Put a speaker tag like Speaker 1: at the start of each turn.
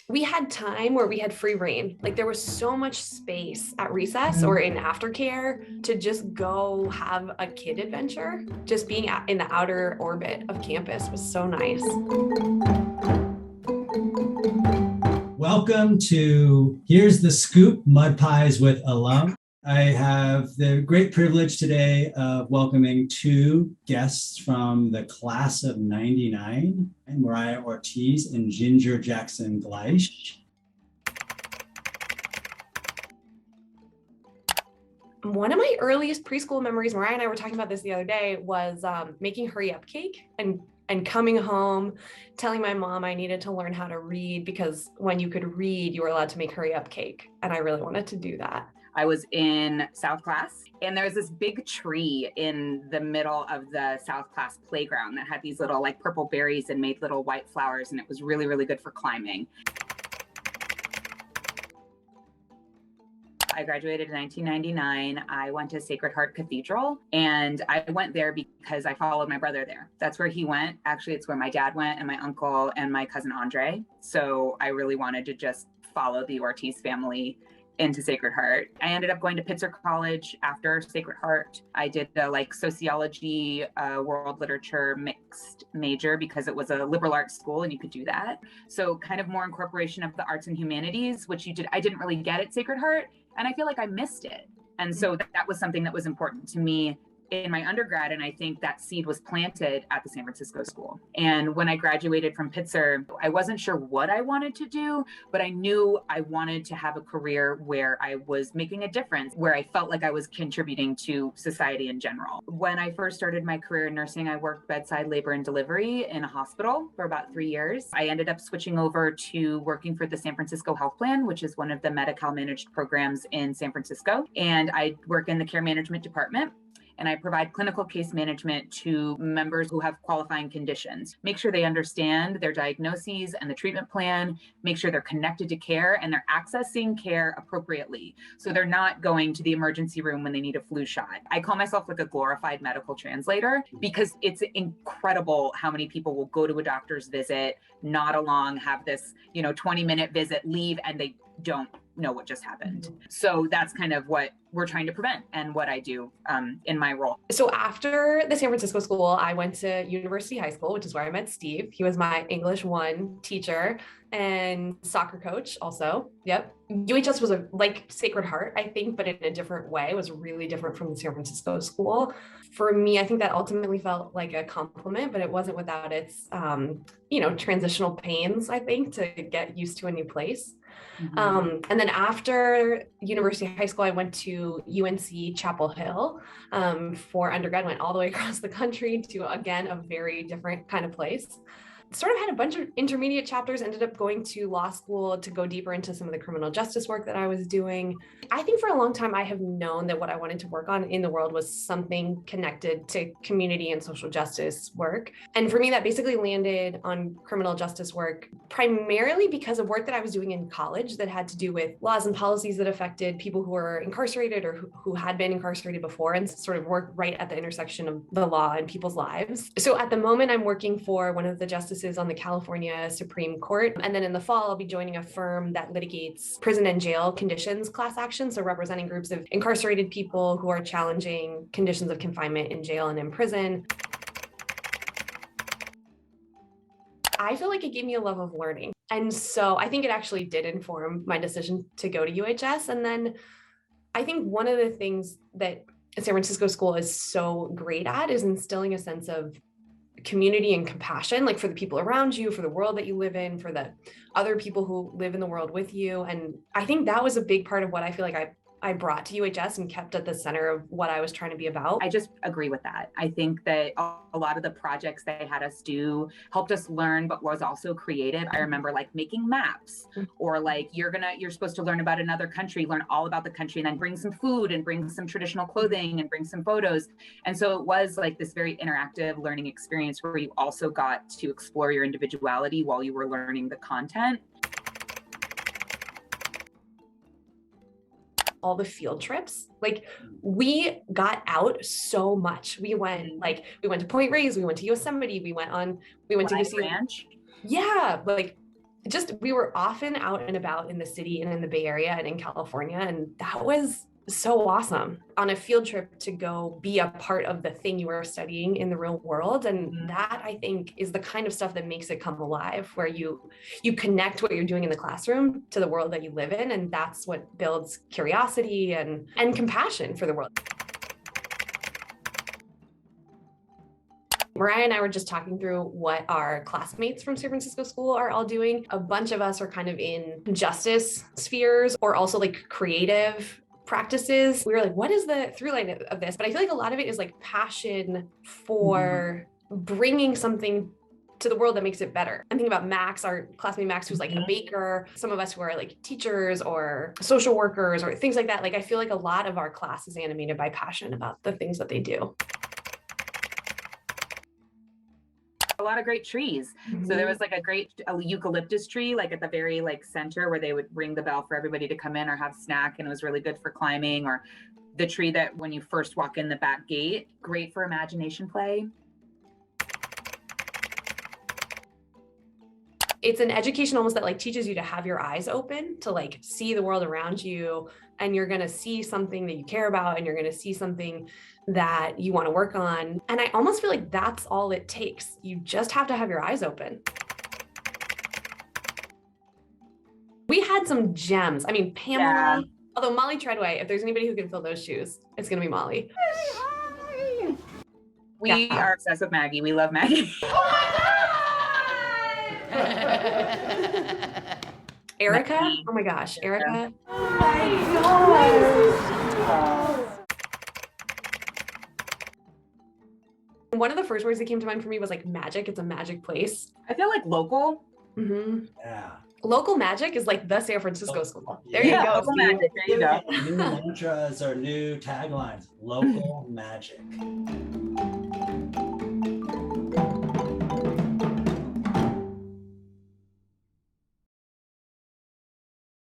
Speaker 1: we had time where we had free reign. Like there was so much space at recess or in aftercare to just go have a kid adventure. Just being in the outer orbit of campus was so nice.
Speaker 2: Welcome to Here's the Scoop, Mud Pies with Alum. I have the great privilege today of welcoming two guests from the class of 99, Moriah Ortiz and Ginger Jackson-Gleich.
Speaker 1: One of my earliest preschool memories, Mariah and I were talking about this the other day, was making hurry up cake and coming home, telling my mom I needed to learn how to read because when you could read, you were allowed to make hurry up cake. And I really wanted to do that.
Speaker 3: I was in South class and there was this big tree in the middle of the South class playground that had these little like purple berries and made little white flowers. And it was really, really good for climbing. I graduated in 1999. I went to Sacred Heart Cathedral and I went there because I followed my brother there. That's where he went. Actually, it's where my dad went and my uncle and my cousin Andre. So I really wanted to just follow the Ortiz family into Sacred Heart. I ended up going to Pitzer College after Sacred Heart. I did the sociology, world literature mixed major because it was a liberal arts school and you could do that. So kind of more incorporation of the arts and humanities, which I didn't really get at Sacred Heart. And I feel like I missed it. And so that was something that was important to me in my undergrad. And I think that seed was planted at the San Francisco School. And when I graduated from Pitzer, I wasn't sure what I wanted to do, but I knew I wanted to have a career where I was making a difference, where I felt like I was contributing to society in general. When I first started my career in nursing, I worked bedside labor and delivery in a hospital for about 3 years. I ended up switching over to working for the San Francisco Health Plan, which is one of the Medi-Cal managed programs in San Francisco. And I work in the care management department. And I provide clinical case management to members who have qualifying conditions. Make sure they understand their diagnoses and the treatment plan, make sure they're connected to care and they're accessing care appropriately. So they're not going to the emergency room when they need a flu shot. I call myself like a glorified medical translator because it's incredible how many people will go to a doctor's visit, nod along, have this 20-minute visit, leave, and they don't know what just happened. So that's kind of what we're trying to prevent and what I do in my role.
Speaker 1: So after the San Francisco School, I went to University High School, which is where I met Steve. He was my English 1 teacher and soccer coach also. Yep. UHS was like Sacred Heart, I think, but in a different way. It was really different from the San Francisco School. For me, I think that ultimately felt like a compliment, but it wasn't without its, transitional pains, I think, to get used to a new place. And then after University High School, I went to UNC Chapel Hill for undergrad, went all the way across the country to, again, a very different kind of place. Sort of had a bunch of intermediate chapters, ended up going to law school to go deeper into some of the criminal justice work that I was doing. I think for a long time, I have known that what I wanted to work on in the world was something connected to community and social justice work. And for me, that basically landed on criminal justice work, primarily because of work that I was doing in college that had to do with laws and policies that affected people who were incarcerated or who had been incarcerated before, and sort of work right at the intersection of the law and people's lives. So at the moment, I'm working for one of the justices on the California Supreme Court. And then in the fall, I'll be joining a firm that litigates prison and jail conditions class actions. So representing groups of incarcerated people who are challenging conditions of confinement in jail and in prison. I feel like it gave me a love of learning. And so I think it actually did inform my decision to go to UHS. And then I think one of the things that San Francisco School is so great at is instilling a sense of community and compassion, like for the people around you, for the world that you live in, for the other people who live in the world with you. And I think that was a big part of what I feel like I brought to UHS and kept at the center of what I was trying to be about.
Speaker 3: I just agree with that. I think that a lot of the projects they had us do helped us learn, but was also creative. I remember making maps or you're supposed to learn about another country, learn all about the country, and then bring some food and bring some traditional clothing and bring some photos. And so it was this very interactive learning experience where you also got to explore your individuality while you were learning the content.
Speaker 1: All the field trips, we got out so much. We went to Point Reyes, we went to Yosemite, we went to
Speaker 3: Ranch.
Speaker 1: Yeah, we were often out and about in the city and in the Bay Area and in California. And that was so awesome, on a field trip to go be a part of the thing you were studying in the real world. And that, I think, is the kind of stuff that makes it come alive, where you connect what you're doing in the classroom to the world that you live in. And that's what builds curiosity and compassion for the world. Mariah and I were just talking through what our classmates from San Francisco School are all doing. A bunch of us are kind of in justice spheres, or also like creative practices. We were like, what is the through line of this? But I feel like a lot of it is like passion for bringing something to the world that makes it better. I'm thinking about Max, our classmate Max, who's like a baker. Some of us who are like teachers or social workers or things like that. Like, I feel like a lot of our class is animated by passion about the things that they do.
Speaker 3: A lot of great trees. So there was like a eucalyptus tree, like at the very like center, where they would ring the bell for everybody to come in or have snack, and it was really good for climbing. Or the tree that when you first walk in the back gate, great for imagination play.
Speaker 1: It's an education almost that like teaches you to have your eyes open, to like see the world around you, and you're going to see something that you care about, and you're going to see something that you want to work on. And I almost feel like that's all it takes. You just have to have your eyes open. We had some gems. I mean, Pamela, although Molly Treadway, if there's anybody who can fill those shoes, it's going to be Molly.
Speaker 3: We are obsessed with Maggie. We love Maggie.
Speaker 1: Erica? Oh my gosh, Erica.
Speaker 4: Oh my gosh.
Speaker 1: One of the first words that came to mind for me was like magic. It's a magic place.
Speaker 3: I feel like local.
Speaker 2: Yeah.
Speaker 1: Local magic is like the San Francisco School. There
Speaker 3: Yeah,
Speaker 1: you go.
Speaker 3: local magic. There you go.
Speaker 2: New mantras or new taglines. Local magic.